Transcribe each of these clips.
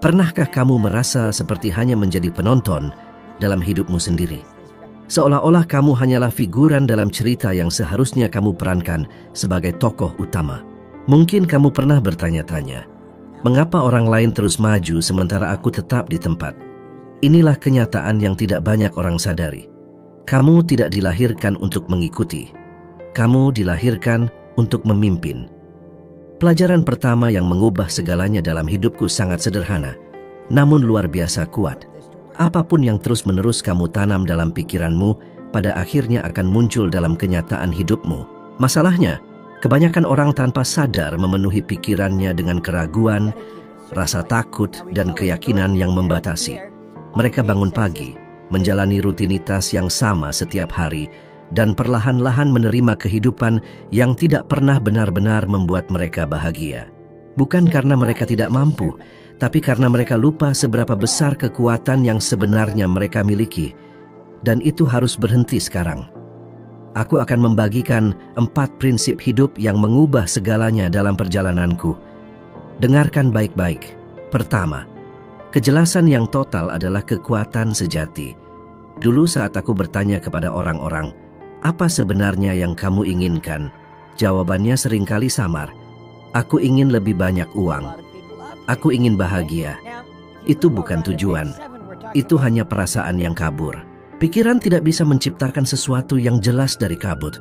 Pernahkah kamu merasa seperti hanya menjadi penonton dalam hidupmu sendiri? Seolah-olah kamu hanyalah figuran dalam cerita yang seharusnya kamu perankan sebagai tokoh utama. Mungkin kamu pernah bertanya-tanya, mengapa orang lain terus maju sementara aku tetap di tempat? Inilah kenyataan yang tidak banyak orang sadari. Kamu tidak dilahirkan untuk mengikuti. Kamu dilahirkan untuk memimpin. Pelajaran pertama yang mengubah segalanya dalam hidupku sangat sederhana, namun luar biasa kuat. Apapun yang terus-menerus kamu tanam dalam pikiranmu, pada akhirnya akan muncul dalam kenyataan hidupmu. Masalahnya, kebanyakan orang tanpa sadar memenuhi pikirannya dengan keraguan, rasa takut, dan keyakinan yang membatasi. Mereka bangun pagi, menjalani rutinitas yang sama setiap hari, dan perlahan-lahan menerima kehidupan yang tidak pernah benar-benar membuat mereka bahagia. Bukan karena mereka tidak mampu, tapi karena mereka lupa seberapa besar kekuatan yang sebenarnya mereka miliki. Dan itu harus berhenti sekarang. Aku akan membagikan 4 prinsip hidup yang mengubah segalanya dalam perjalananku. Dengarkan baik-baik. Pertama, kejelasan yang total adalah kekuatan sejati. Dulu saat aku bertanya kepada orang-orang, apa sebenarnya yang kamu inginkan? Jawabannya seringkali samar. Aku ingin lebih banyak uang. Aku ingin bahagia. Itu bukan tujuan. Itu hanya perasaan yang kabur. Pikiran tidak bisa menciptakan sesuatu yang jelas dari kabut.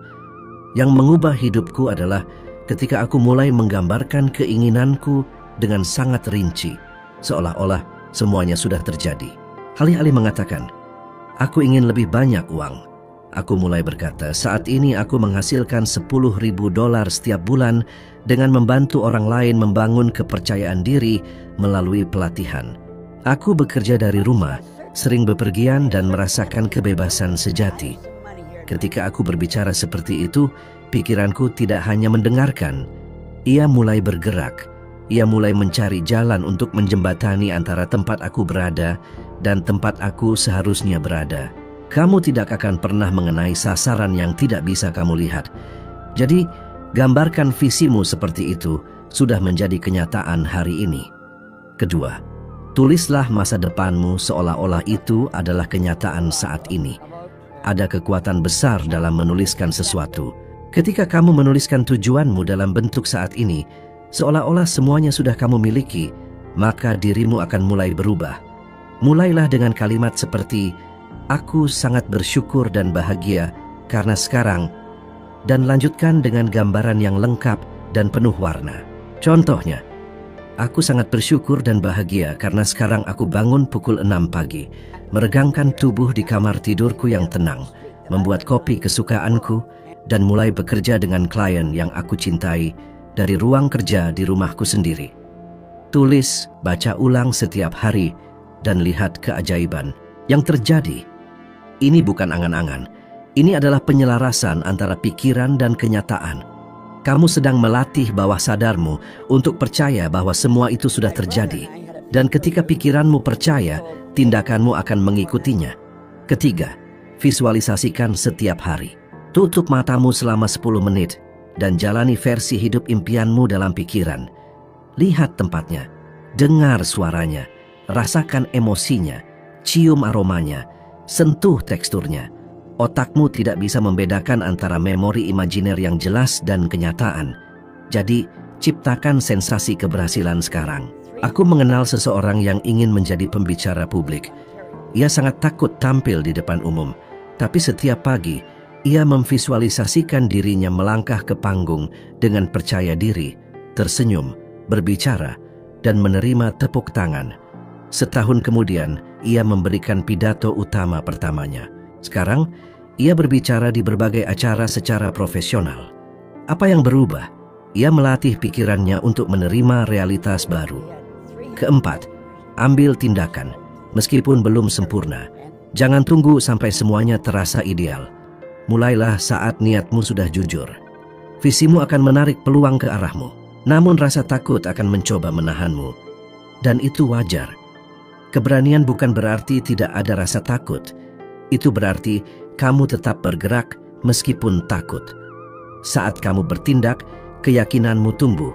Yang mengubah hidupku adalah ketika aku mulai menggambarkan keinginanku dengan sangat rinci, seolah-olah semuanya sudah terjadi. Alih-alih mengatakan, aku ingin lebih banyak uang, aku mulai berkata, saat ini aku menghasilkan $10.000 setiap bulan dengan membantu orang lain membangun kepercayaan diri melalui pelatihan. Aku bekerja dari rumah, sering bepergian dan merasakan kebebasan sejati. Ketika aku berbicara seperti itu, pikiranku tidak hanya mendengarkan. Ia mulai bergerak. Ia mulai mencari jalan untuk menjembatani antara tempat aku berada dan tempat aku seharusnya berada. Kamu tidak akan pernah mengenai sasaran yang tidak bisa kamu lihat. Jadi, gambarkan visimu seperti itu sudah menjadi kenyataan hari ini. Kedua, tulislah masa depanmu seolah-olah itu adalah kenyataan saat ini. Ada kekuatan besar dalam menuliskan sesuatu. Ketika kamu menuliskan tujuanmu dalam bentuk saat ini, seolah-olah semuanya sudah kamu miliki, maka dirimu akan mulai berubah. Mulailah dengan kalimat seperti, aku sangat bersyukur dan bahagia karena sekarang, dan lanjutkan dengan gambaran yang lengkap dan penuh warna. Contohnya, aku sangat bersyukur dan bahagia karena sekarang aku bangun pukul 6 pagi, meregangkan tubuh di kamar tidurku yang tenang, membuat kopi kesukaanku, dan mulai bekerja dengan klien yang aku cintai dari ruang kerja di rumahku sendiri. Tulis, baca ulang setiap hari, dan lihat keajaiban yang terjadi. Ini bukan angan-angan. Ini adalah penyelarasan antara pikiran dan kenyataan. Kamu sedang melatih bawah sadarmu untuk percaya bahwa semua itu sudah terjadi. Dan ketika pikiranmu percaya, tindakanmu akan mengikutinya. Ketiga, visualisasikan setiap hari. Tutup matamu selama 10 menit dan jalani versi hidup impianmu dalam pikiran. Lihat tempatnya, dengar suaranya, rasakan emosinya, cium aromanya, sentuh teksturnya. Otakmu tidak bisa membedakan antara memori imajiner yang jelas dan kenyataan. Jadi, ciptakan sensasi keberhasilan sekarang. Aku mengenal seseorang yang ingin menjadi pembicara publik. Ia sangat takut tampil di depan umum, tapi setiap pagi, ia memvisualisasikan dirinya melangkah ke panggung dengan percaya diri, tersenyum, berbicara, dan menerima tepuk tangan. Setahun kemudian, ia memberikan pidato utama pertamanya. Sekarang, ia berbicara di berbagai acara secara profesional. Apa yang berubah? Ia melatih pikirannya untuk menerima realitas baru. Keempat, ambil tindakan, meskipun belum sempurna. Jangan tunggu sampai semuanya terasa ideal. Mulailah saat niatmu sudah jujur. Visimu akan menarik peluang ke arahmu, namun rasa takut akan mencoba menahanmu. Dan itu wajar. Keberanian bukan berarti tidak ada rasa takut. Itu berarti kamu tetap bergerak meskipun takut. Saat kamu bertindak, keyakinanmu tumbuh.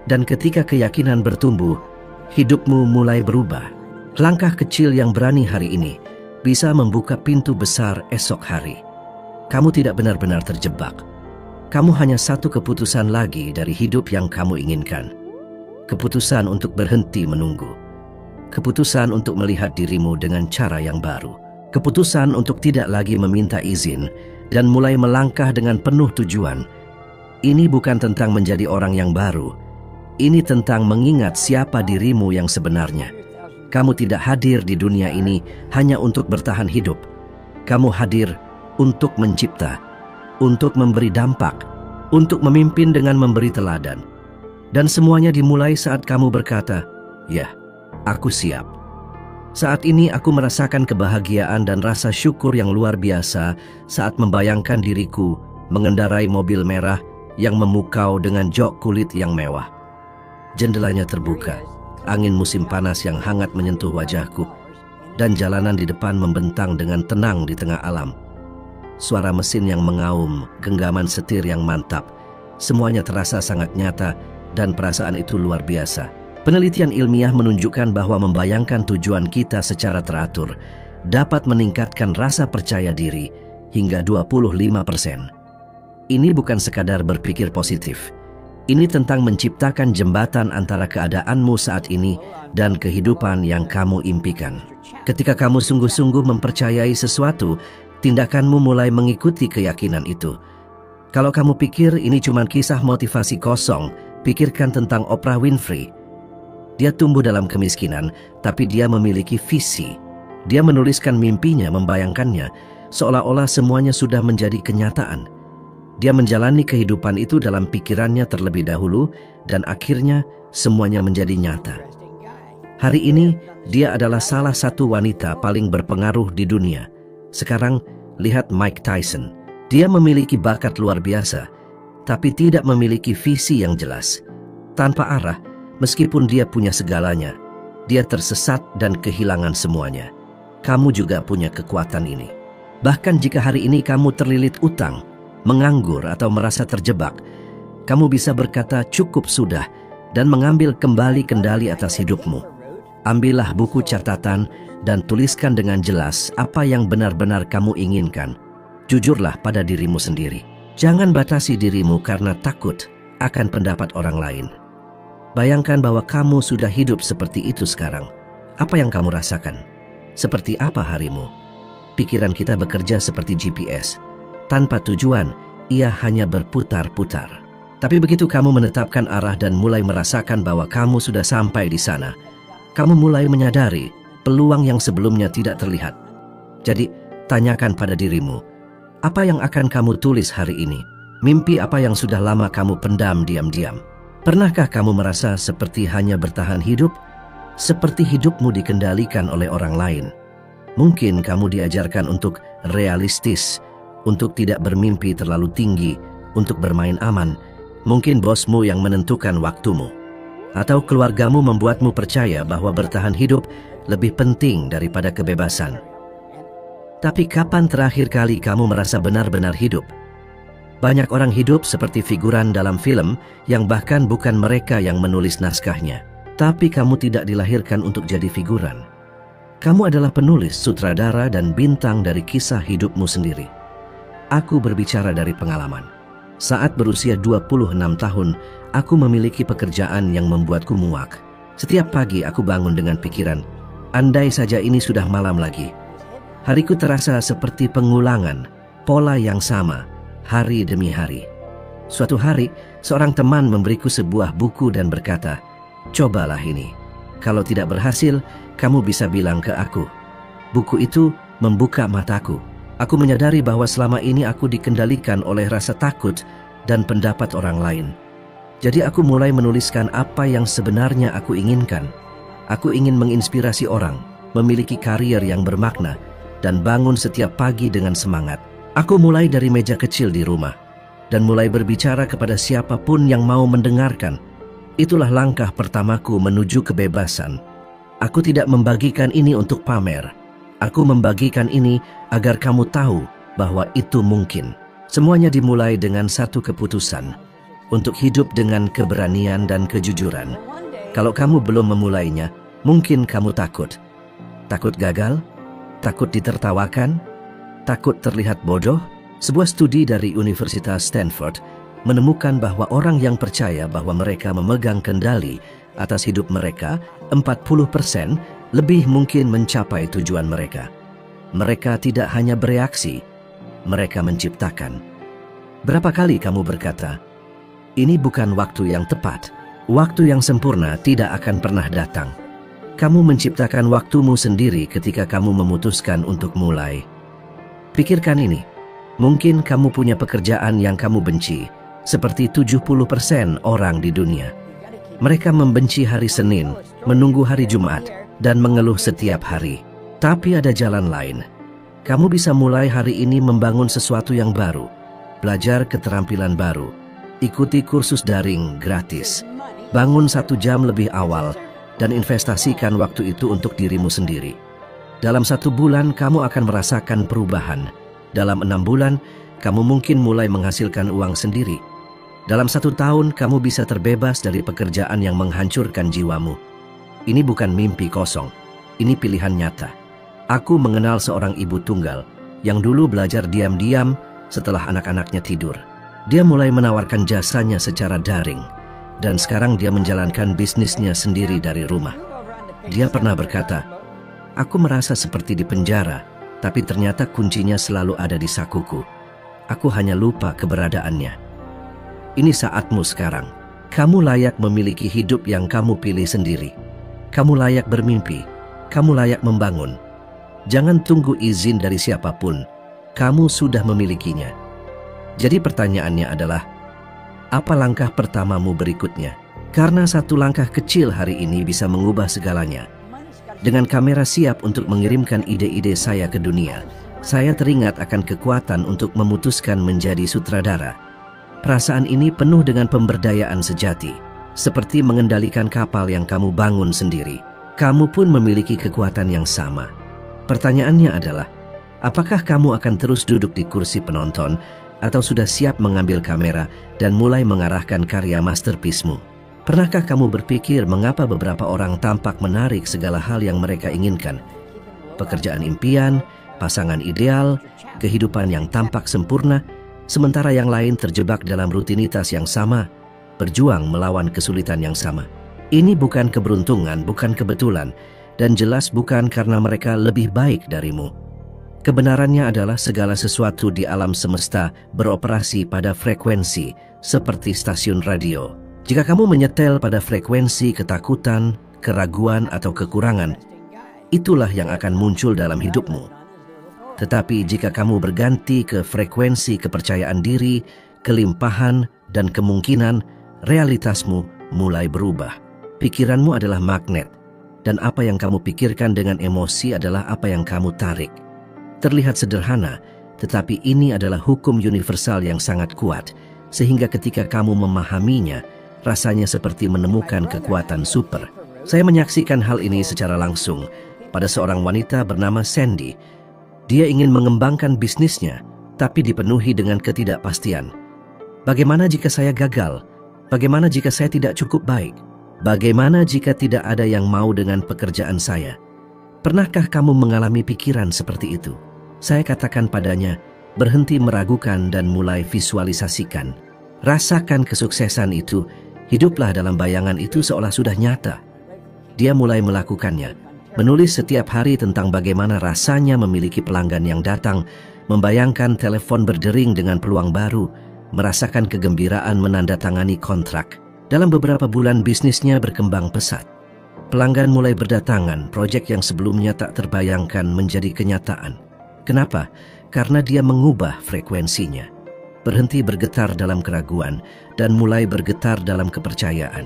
Dan ketika keyakinan bertumbuh, hidupmu mulai berubah. Langkah kecil yang berani hari ini bisa membuka pintu besar esok hari. Kamu tidak benar-benar terjebak. Kamu hanya satu keputusan lagi dari hidup yang kamu inginkan. Keputusan untuk berhenti menunggu. Keputusan untuk melihat dirimu dengan cara yang baru. Keputusan untuk tidak lagi meminta izin dan mulai melangkah dengan penuh tujuan. Ini bukan tentang menjadi orang yang baru. Ini tentang mengingat siapa dirimu yang sebenarnya. Kamu tidak hadir di dunia ini hanya untuk bertahan hidup. Kamu hadir untuk mencipta, untuk memberi dampak, untuk memimpin dengan memberi teladan. Dan semuanya dimulai saat kamu berkata, "Ya, aku siap." Saat ini aku merasakan kebahagiaan dan rasa syukur yang luar biasa saat membayangkan diriku mengendarai mobil merah yang memukau dengan jok kulit yang mewah. Jendelanya terbuka, angin musim panas yang hangat menyentuh wajahku, dan jalanan di depan membentang dengan tenang di tengah alam. Suara mesin yang mengaum, genggaman setir yang mantap, semuanya terasa sangat nyata dan perasaan itu luar biasa. Penelitian ilmiah menunjukkan bahwa membayangkan tujuan kita secara teratur dapat meningkatkan rasa percaya diri hingga 25%. Ini bukan sekadar berpikir positif. Ini tentang menciptakan jembatan antara keadaanmu saat ini dan kehidupan yang kamu impikan. Ketika kamu sungguh-sungguh mempercayai sesuatu, tindakanmu mulai mengikuti keyakinan itu. Kalau kamu pikir ini cuma kisah motivasi kosong, pikirkan tentang Oprah Winfrey. Dia tumbuh dalam kemiskinan, tapi dia memiliki visi. Dia menuliskan mimpinya, membayangkannya, seolah-olah semuanya sudah menjadi kenyataan. Dia menjalani kehidupan itu dalam pikirannya terlebih dahulu, dan akhirnya semuanya menjadi nyata. Hari ini, dia adalah salah satu wanita paling berpengaruh di dunia. Sekarang, lihat Mike Tyson. Dia memiliki bakat luar biasa, tapi tidak memiliki visi yang jelas. Tanpa arah, meskipun dia punya segalanya, dia tersesat dan kehilangan semuanya. Kamu juga punya kekuatan ini. Bahkan jika hari ini kamu terlilit utang, menganggur atau merasa terjebak, kamu bisa berkata cukup sudah dan mengambil kembali kendali atas hidupmu. Ambillah buku catatan dan tuliskan dengan jelas apa yang benar-benar kamu inginkan. Jujurlah pada dirimu sendiri. Jangan batasi dirimu karena takut akan pendapat orang lain. Bayangkan bahwa kamu sudah hidup seperti itu sekarang. Apa yang kamu rasakan? Seperti apa harimu? Pikiran kita bekerja seperti GPS. Tanpa tujuan, ia hanya berputar-putar. Tapi begitu kamu menetapkan arah dan mulai merasakan bahwa kamu sudah sampai di sana, kamu mulai menyadari peluang yang sebelumnya tidak terlihat. Jadi, tanyakan pada dirimu, apa yang akan kamu tulis hari ini? Mimpi apa yang sudah lama kamu pendam diam-diam? Pernahkah kamu merasa seperti hanya bertahan hidup? Seperti hidupmu dikendalikan oleh orang lain? Mungkin kamu diajarkan untuk realistis, untuk tidak bermimpi terlalu tinggi, untuk bermain aman. Mungkin bosmu yang menentukan waktumu. Atau keluargamu membuatmu percaya bahwa bertahan hidup lebih penting daripada kebebasan. Tapi kapan terakhir kali kamu merasa benar-benar hidup? Banyak orang hidup seperti figuran dalam film yang bahkan bukan mereka yang menulis naskahnya. Tapi kamu tidak dilahirkan untuk jadi figuran. Kamu adalah penulis, sutradara, dan bintang dari kisah hidupmu sendiri. Aku berbicara dari pengalaman. Saat berusia 26 tahun, aku memiliki pekerjaan yang membuatku muak. Setiap pagi aku bangun dengan pikiran, andai saja ini sudah malam lagi. Hariku terasa seperti pengulangan, pola yang sama, hari demi hari. Suatu hari, seorang teman memberiku sebuah buku dan berkata, "Cobalah ini. Kalau tidak berhasil, kamu bisa bilang ke aku." Buku itu membuka mataku. Aku menyadari bahwa selama ini aku dikendalikan oleh rasa takut dan pendapat orang lain. Jadi aku mulai menuliskan apa yang sebenarnya aku inginkan. Aku ingin menginspirasi orang, memiliki karier yang bermakna, dan bangun setiap pagi dengan semangat. Aku mulai dari meja kecil di rumah, dan mulai berbicara kepada siapapun yang mau mendengarkan. Itulah langkah pertamaku menuju kebebasan. Aku tidak membagikan ini untuk pamer. Aku membagikan ini agar kamu tahu bahwa itu mungkin. Semuanya dimulai dengan satu keputusan, untuk hidup dengan keberanian dan kejujuran. Kalau kamu belum memulainya, mungkin kamu takut. Takut gagal? Takut ditertawakan? Takut terlihat bodoh? Sebuah studi dari Universitas Stanford menemukan bahwa orang yang percaya bahwa mereka memegang kendali atas hidup mereka 40% lebih mungkin mencapai tujuan mereka. Mereka tidak hanya bereaksi, mereka menciptakan. Berapa kali kamu berkata, "Ini bukan waktu yang tepat. Waktu yang sempurna tidak akan pernah datang." Kamu menciptakan waktumu sendiri ketika kamu memutuskan untuk mulai. Pikirkan ini. Mungkin kamu punya pekerjaan yang kamu benci, seperti 70% orang di dunia. Mereka membenci hari Senin, menunggu hari Jumat, dan mengeluh setiap hari. Tapi ada jalan lain. Kamu bisa mulai hari ini membangun sesuatu yang baru, belajar keterampilan baru, ikuti kursus daring gratis, bangun 1 jam lebih awal, dan investasikan waktu itu untuk dirimu sendiri. Dalam 1 bulan, kamu akan merasakan perubahan. Dalam 6 bulan, kamu mungkin mulai menghasilkan uang sendiri. Dalam 1 tahun, kamu bisa terbebas dari pekerjaan yang menghancurkan jiwamu. Ini bukan mimpi kosong, ini pilihan nyata. Aku mengenal seorang ibu tunggal yang dulu belajar diam-diam setelah anak-anaknya tidur. Dia mulai menawarkan jasanya secara daring, dan sekarang dia menjalankan bisnisnya sendiri dari rumah. Dia pernah berkata, "Aku merasa seperti di penjara, tapi ternyata kuncinya selalu ada di sakuku. Aku hanya lupa keberadaannya." Ini saatmu sekarang. Kamu layak memiliki hidup yang kamu pilih sendiri. Kamu layak bermimpi. Kamu layak membangun. Jangan tunggu izin dari siapapun. Kamu sudah memilikinya. Jadi pertanyaannya adalah, apa langkah pertamamu berikutnya? Karena 1 langkah kecil hari ini bisa mengubah segalanya. Dengan kamera siap untuk mengirimkan ide-ide saya ke dunia, saya teringat akan kekuatan untuk memutuskan menjadi sutradara. Perasaan ini penuh dengan pemberdayaan sejati, seperti mengendalikan kapal yang kamu bangun sendiri. Kamu pun memiliki kekuatan yang sama. Pertanyaannya adalah, apakah kamu akan terus duduk di kursi penonton atau sudah siap mengambil kamera dan mulai mengarahkan karya masterpiece-mu? Pernahkah kamu berpikir mengapa beberapa orang tampak menarik segala hal yang mereka inginkan? Pekerjaan impian, pasangan ideal, kehidupan yang tampak sempurna, sementara yang lain terjebak dalam rutinitas yang sama, berjuang melawan kesulitan yang sama. Ini bukan keberuntungan, bukan kebetulan, dan jelas bukan karena mereka lebih baik darimu. Kebenarannya adalah segala sesuatu di alam semesta beroperasi pada frekuensi seperti stasiun radio. Jika kamu menyetel pada frekuensi ketakutan, keraguan, atau kekurangan, itulah yang akan muncul dalam hidupmu. Tetapi jika kamu berganti ke frekuensi kepercayaan diri, kelimpahan, dan kemungkinan, realitasmu mulai berubah. Pikiranmu adalah magnet, dan apa yang kamu pikirkan dengan emosi adalah apa yang kamu tarik. Terlihat sederhana, tetapi ini adalah hukum universal yang sangat kuat, sehingga ketika kamu memahaminya, rasanya seperti menemukan kekuatan super. Saya menyaksikan hal ini secara langsung pada seorang wanita bernama Sandy. Dia ingin mengembangkan bisnisnya, tapi dipenuhi dengan ketidakpastian. Bagaimana jika saya gagal? Bagaimana jika saya tidak cukup baik? Bagaimana jika tidak ada yang mau dengan pekerjaan saya? Pernahkah kamu mengalami pikiran seperti itu? Saya katakan padanya, berhenti meragukan dan mulai visualisasikan. Rasakan kesuksesan itu. Hiduplah dalam bayangan itu seolah sudah nyata. Dia mulai melakukannya, menulis setiap hari tentang bagaimana rasanya memiliki pelanggan yang datang, membayangkan telepon berdering dengan peluang baru, merasakan kegembiraan menandatangani kontrak. Dalam beberapa bulan bisnisnya berkembang pesat. Pelanggan mulai berdatangan, proyek yang sebelumnya tak terbayangkan menjadi kenyataan. Kenapa? Karena dia mengubah frekuensinya. Berhenti bergetar dalam keraguan dan mulai bergetar dalam kepercayaan.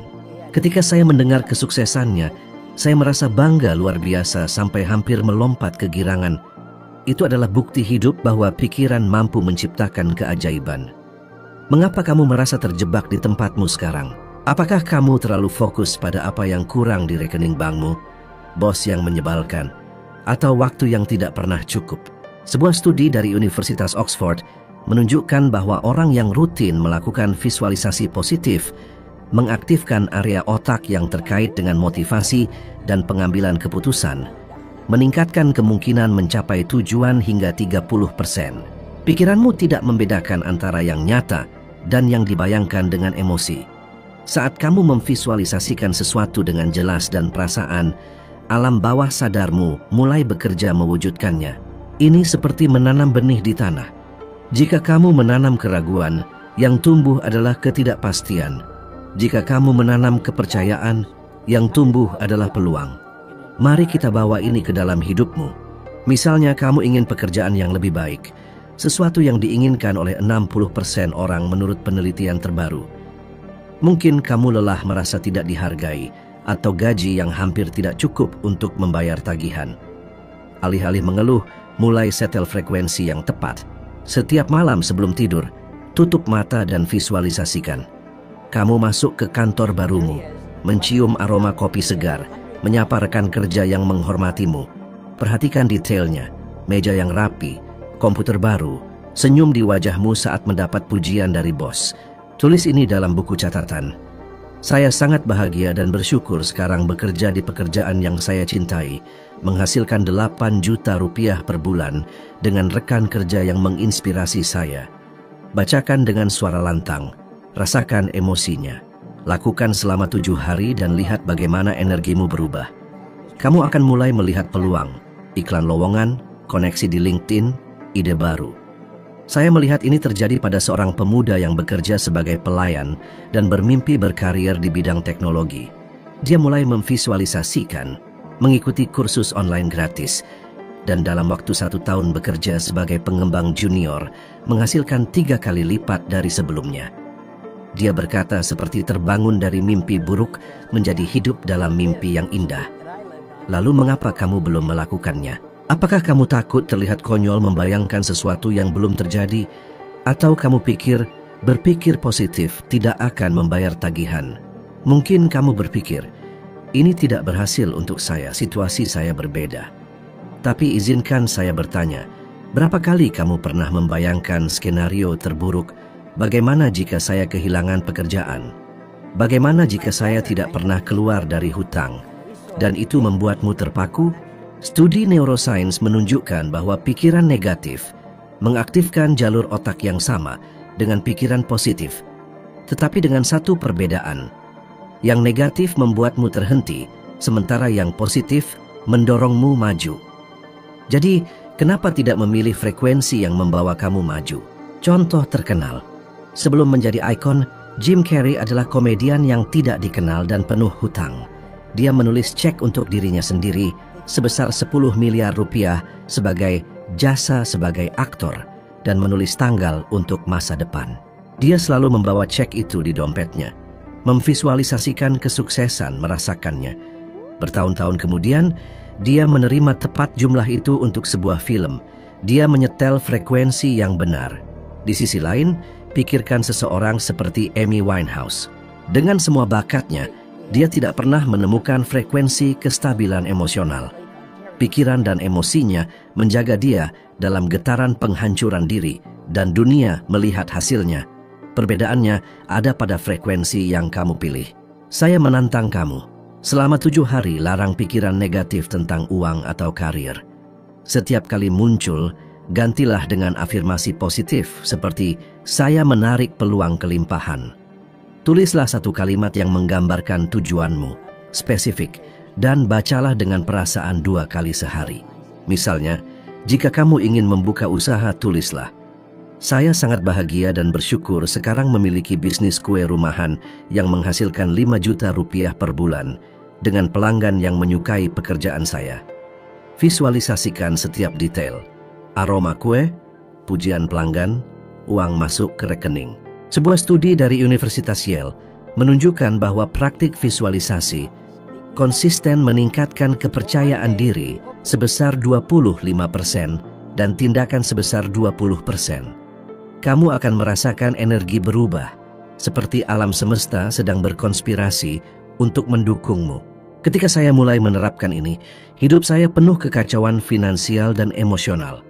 Ketika saya mendengar kesuksesannya, saya merasa bangga luar biasa sampai hampir melompat kegirangan. Itu adalah bukti hidup bahwa pikiran mampu menciptakan keajaiban. Mengapa kamu merasa terjebak di tempatmu sekarang? Apakah kamu terlalu fokus pada apa yang kurang di rekening bankmu, bos yang menyebalkan, atau waktu yang tidak pernah cukup? Sebuah studi dari Universitas Oxford menunjukkan bahwa orang yang rutin melakukan visualisasi positif mengaktifkan area otak yang terkait dengan motivasi dan pengambilan keputusan, meningkatkan kemungkinan mencapai tujuan hingga 30%. Pikiranmu tidak membedakan antara yang nyata dan yang dibayangkan dengan emosi. Saat kamu memvisualisasikan sesuatu dengan jelas dan perasaan, alam bawah sadarmu mulai bekerja mewujudkannya. Ini seperti menanam benih di tanah. Jika kamu menanam keraguan, yang tumbuh adalah ketidakpastian. Jika kamu menanam kepercayaan, yang tumbuh adalah peluang. Mari kita bawa ini ke dalam hidupmu. Misalnya kamu ingin pekerjaan yang lebih baik, sesuatu yang diinginkan oleh 60% orang menurut penelitian terbaru. Mungkin kamu lelah merasa tidak dihargai atau gaji yang hampir tidak cukup untuk membayar tagihan. Alih-alih mengeluh, mulai setel frekuensi yang tepat. Setiap malam sebelum tidur, tutup mata dan visualisasikan. Kamu masuk ke kantor barumu, mencium aroma kopi segar, menyapa rekan kerja yang menghormatimu. Perhatikan detailnya, meja yang rapi, komputer baru, senyum di wajahmu saat mendapat pujian dari bos. Tulis ini dalam buku catatan. Saya sangat bahagia dan bersyukur sekarang bekerja di pekerjaan yang saya cintai, menghasilkan 8 juta rupiah per bulan dengan rekan kerja yang menginspirasi saya. Bacakan dengan suara lantang, rasakan emosinya. Lakukan selama 7 hari dan lihat bagaimana energimu berubah. Kamu akan mulai melihat peluang, iklan lowongan, koneksi di LinkedIn, ide baru. Saya melihat ini terjadi pada seorang pemuda yang bekerja sebagai pelayan dan bermimpi berkarir di bidang teknologi. Dia mulai memvisualisasikan, mengikuti kursus online gratis, dan dalam waktu 1 tahun bekerja sebagai pengembang junior, menghasilkan 3 kali lipat dari sebelumnya. Dia berkata seperti terbangun dari mimpi buruk menjadi hidup dalam mimpi yang indah. Lalu mengapa kamu belum melakukannya? Apakah kamu takut terlihat konyol membayangkan sesuatu yang belum terjadi? Atau kamu pikir berpikir positif tidak akan membayar tagihan? Mungkin kamu berpikir, ini tidak berhasil untuk saya, situasi saya berbeda. Tapi izinkan saya bertanya, berapa kali kamu pernah membayangkan skenario terburuk? Bagaimana jika saya kehilangan pekerjaan? Bagaimana jika saya tidak pernah keluar dari hutang? Dan itu membuatmu terpaku? Studi neuroscience menunjukkan bahwa pikiran negatif mengaktifkan jalur otak yang sama dengan pikiran positif. Tetapi dengan satu perbedaan. Yang negatif membuatmu terhenti, sementara yang positif mendorongmu maju. Jadi, kenapa tidak memilih frekuensi yang membawa kamu maju? Contoh terkenal. Sebelum menjadi ikon, Jim Carrey adalah komedian yang tidak dikenal dan penuh hutang. Dia menulis cek untuk dirinya sendiri sebesar 10 miliar rupiah sebagai jasa sebagai aktor dan menulis tanggal untuk masa depan. Dia selalu membawa cek itu di dompetnya, memvisualisasikan kesuksesan merasakannya. Bertahun-tahun kemudian, dia menerima tepat jumlah itu untuk sebuah film. Dia menyetel frekuensi yang benar. Di sisi lain, pikirkan seseorang seperti Amy Winehouse. Dengan semua bakatnya, dia tidak pernah menemukan frekuensi kestabilan emosional. Pikiran dan emosinya menjaga dia dalam getaran penghancuran diri dan dunia melihat hasilnya. Perbedaannya ada pada frekuensi yang kamu pilih. Saya menantang kamu. Selama 7 hari larang pikiran negatif tentang uang atau karir. Setiap kali muncul, gantilah dengan afirmasi positif seperti saya menarik peluang kelimpahan. Tulislah satu kalimat yang menggambarkan tujuanmu, spesifik, dan bacalah dengan perasaan 2 kali sehari. Misalnya, jika kamu ingin membuka usaha, tulislah, saya sangat bahagia dan bersyukur sekarang memiliki bisnis kue rumahan yang menghasilkan 5 juta rupiah per bulan dengan pelanggan yang menyukai pekerjaan saya. Visualisasikan setiap detail, aroma kue, pujian pelanggan, uang masuk ke rekening. Sebuah studi dari Universitas Yale menunjukkan bahwa praktik visualisasi konsisten meningkatkan kepercayaan diri sebesar 25% dan tindakan sebesar 20%. Kamu akan merasakan energi berubah, seperti alam semesta sedang berkonspirasi untuk mendukungmu. Ketika saya mulai menerapkan ini, hidup saya penuh kekacauan finansial dan emosional.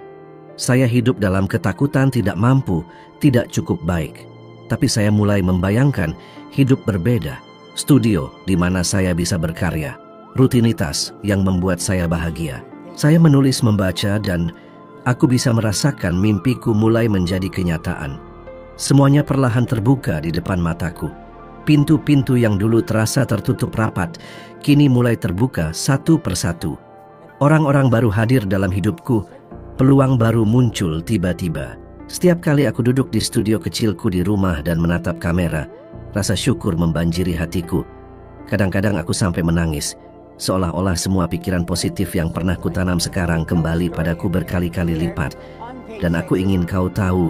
Saya hidup dalam ketakutan tidak mampu, tidak cukup baik. Tapi saya mulai membayangkan hidup berbeda, studio di mana saya bisa berkarya, rutinitas yang membuat saya bahagia. Saya menulis, membaca, dan aku bisa merasakan mimpiku mulai menjadi kenyataan. Semuanya perlahan terbuka di depan mataku. Pintu-pintu yang dulu terasa tertutup rapat, kini mulai terbuka satu persatu. Orang-orang baru hadir dalam hidupku, peluang baru muncul tiba-tiba. Setiap kali aku duduk di studio kecilku di rumah dan menatap kamera, rasa syukur membanjiri hatiku. Kadang-kadang aku sampai menangis, seolah-olah semua pikiran positif yang pernah kutanam sekarang kembali padaku berkali-kali lipat. Dan aku ingin kau tahu,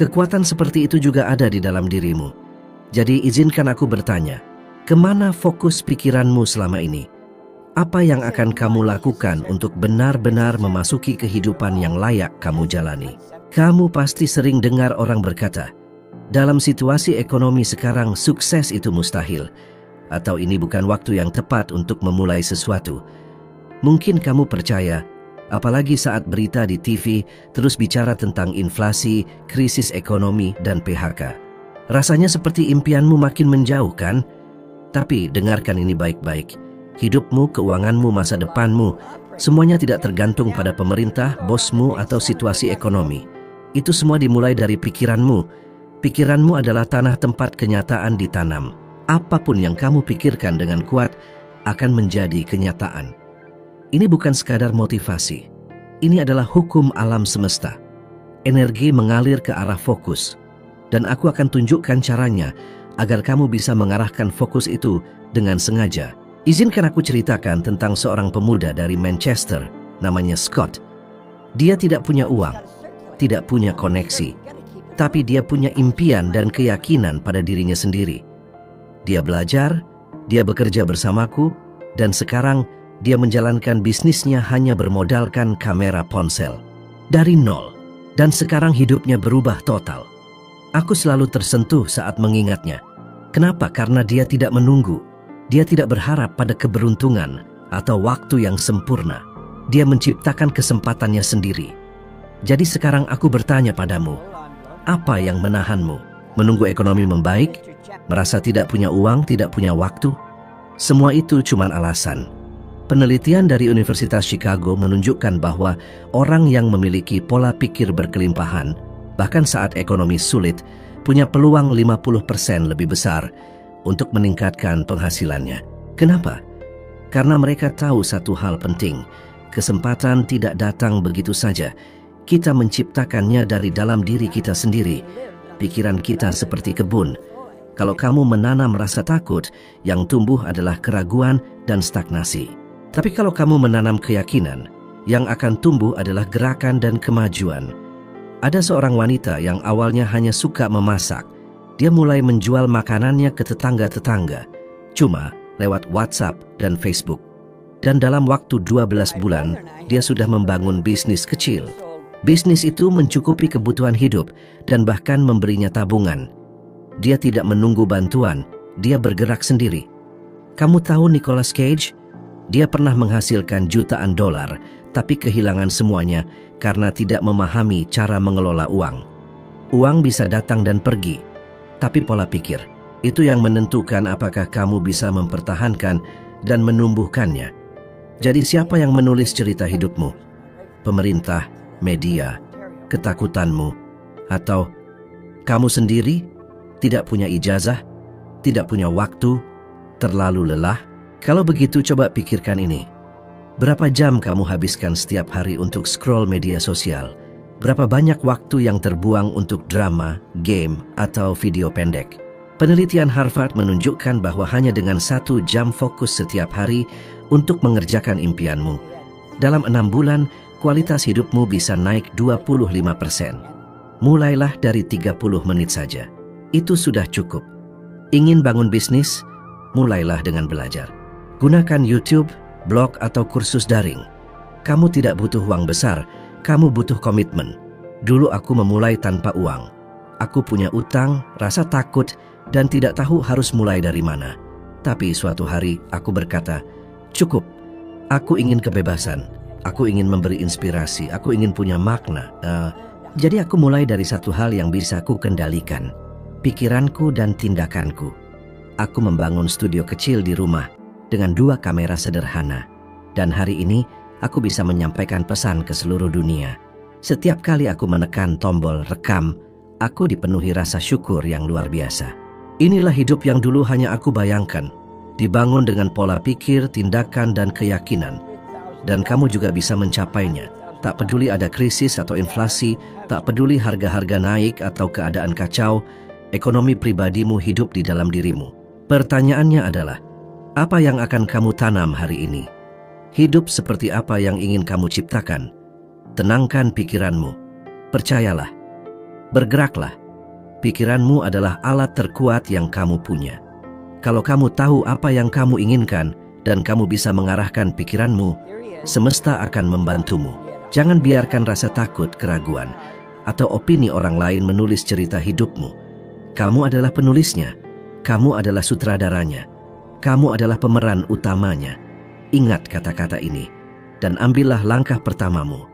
kekuatan seperti itu juga ada di dalam dirimu. Jadi izinkan aku bertanya, kemana fokus pikiranmu selama ini? Apa yang akan kamu lakukan untuk benar-benar memasuki kehidupan yang layak kamu jalani? Kamu pasti sering dengar orang berkata, dalam situasi ekonomi sekarang sukses itu mustahil, atau ini bukan waktu yang tepat untuk memulai sesuatu. Mungkin kamu percaya, apalagi saat berita di TV terus bicara tentang inflasi, krisis ekonomi, dan PHK. Rasanya seperti impianmu makin menjauh, kan? Tapi dengarkan ini baik-baik. Hidupmu, keuanganmu, masa depanmu, semuanya tidak tergantung pada pemerintah, bosmu, atau situasi ekonomi. Itu semua dimulai dari pikiranmu. Pikiranmu adalah tanah tempat kenyataan ditanam. Apapun yang kamu pikirkan dengan kuat akan menjadi kenyataan. Ini bukan sekadar motivasi. Ini adalah hukum alam semesta. Energi mengalir ke arah fokus. Dan aku akan tunjukkan caranya agar kamu bisa mengarahkan fokus itu dengan sengaja. Izinkan aku ceritakan tentang seorang pemuda dari Manchester, namanya Scott. Dia tidak punya uang, tidak punya koneksi, tapi dia punya impian dan keyakinan pada dirinya sendiri. Dia belajar, dia bekerja bersamaku, dan sekarang dia menjalankan bisnisnya hanya bermodalkan kamera ponsel. Dari nol, dan sekarang hidupnya berubah total. Aku selalu tersentuh saat mengingatnya. Kenapa? Karena dia tidak menunggu. Dia tidak berharap pada keberuntungan atau waktu yang sempurna. Dia menciptakan kesempatannya sendiri. Jadi sekarang aku bertanya padamu, apa yang menahanmu? Menunggu ekonomi membaik? Merasa tidak punya uang, tidak punya waktu? Semua itu cuma alasan. Penelitian dari Universitas Chicago menunjukkan bahwa orang yang memiliki pola pikir berkelimpahan, bahkan saat ekonomi sulit, punya peluang 50% lebih besar untuk meningkatkan penghasilannya. Kenapa? Karena mereka tahu satu hal penting, kesempatan tidak datang begitu saja. Kita menciptakannya dari dalam diri kita sendiri. Pikiran kita seperti kebun. Kalau kamu menanam rasa takut, yang tumbuh adalah keraguan dan stagnasi. Tapi kalau kamu menanam keyakinan, yang akan tumbuh adalah gerakan dan kemajuan. Ada seorang wanita yang awalnya hanya suka memasak. Dia mulai menjual makanannya ke tetangga-tetangga, cuma lewat WhatsApp dan Facebook. Dan dalam waktu 12 bulan, dia sudah membangun bisnis kecil. Bisnis itu mencukupi kebutuhan hidup dan bahkan memberinya tabungan. Dia tidak menunggu bantuan, dia bergerak sendiri. Kamu tahu Nicolas Cage? Dia pernah menghasilkan jutaan dolar, tapi kehilangan semuanya karena tidak memahami cara mengelola uang. Uang bisa datang dan pergi, tapi pola pikir, itu yang menentukan apakah kamu bisa mempertahankan dan menumbuhkannya. Jadi siapa yang menulis cerita hidupmu? Pemerintah, media, ketakutanmu, atau kamu sendiri? Tidak punya ijazah, tidak punya waktu, terlalu lelah? Kalau begitu coba pikirkan ini. Berapa jam kamu habiskan setiap hari untuk scroll media sosial? Berapa banyak waktu yang terbuang untuk drama, game, atau video pendek? Penelitian Harvard menunjukkan bahwa hanya dengan 1 jam fokus setiap hari untuk mengerjakan impianmu, dalam 6 bulan, kualitas hidupmu bisa naik 25%. Mulailah dari 30 menit saja. Itu sudah cukup. Ingin bangun bisnis? Mulailah dengan belajar. Gunakan YouTube, blog, atau kursus daring. Kamu tidak butuh uang besar, kamu butuh komitmen. Dulu aku memulai tanpa uang. Aku punya utang, rasa takut, dan tidak tahu harus mulai dari mana. Tapi suatu hari aku berkata, cukup, aku ingin kebebasan. Aku ingin memberi inspirasi, aku ingin punya makna. Jadi aku mulai dari satu hal yang bisa aku kendalikan. pikiranku dan tindakanku. Aku membangun studio kecil di rumah dengan 2 kamera sederhana. Dan hari ini aku bisa menyampaikan pesan ke seluruh dunia. Setiap kali aku menekan tombol rekam, aku dipenuhi rasa syukur yang luar biasa. Inilah hidup yang dulu hanya aku bayangkan, dibangun dengan pola pikir, tindakan, dan keyakinan. Dan kamu juga bisa mencapainya. Tak peduli ada krisis atau inflasi, tak peduli harga-harga naik atau keadaan kacau, ekonomi pribadimu hidup di dalam dirimu. Pertanyaannya adalah, apa yang akan kamu tanam hari ini? Hidup seperti apa yang ingin kamu ciptakan? Tenangkan pikiranmu. Percayalah. Bergeraklah. Pikiranmu adalah alat terkuat yang kamu punya. Kalau kamu tahu apa yang kamu inginkan dan kamu bisa mengarahkan pikiranmu, semesta akan membantumu. Jangan biarkan rasa takut, keraguan, atau opini orang lain menulis cerita hidupmu. Kamu adalah penulisnya. Kamu adalah sutradaranya. Kamu adalah pemeran utamanya. Ingat kata-kata ini dan ambillah langkah pertamamu.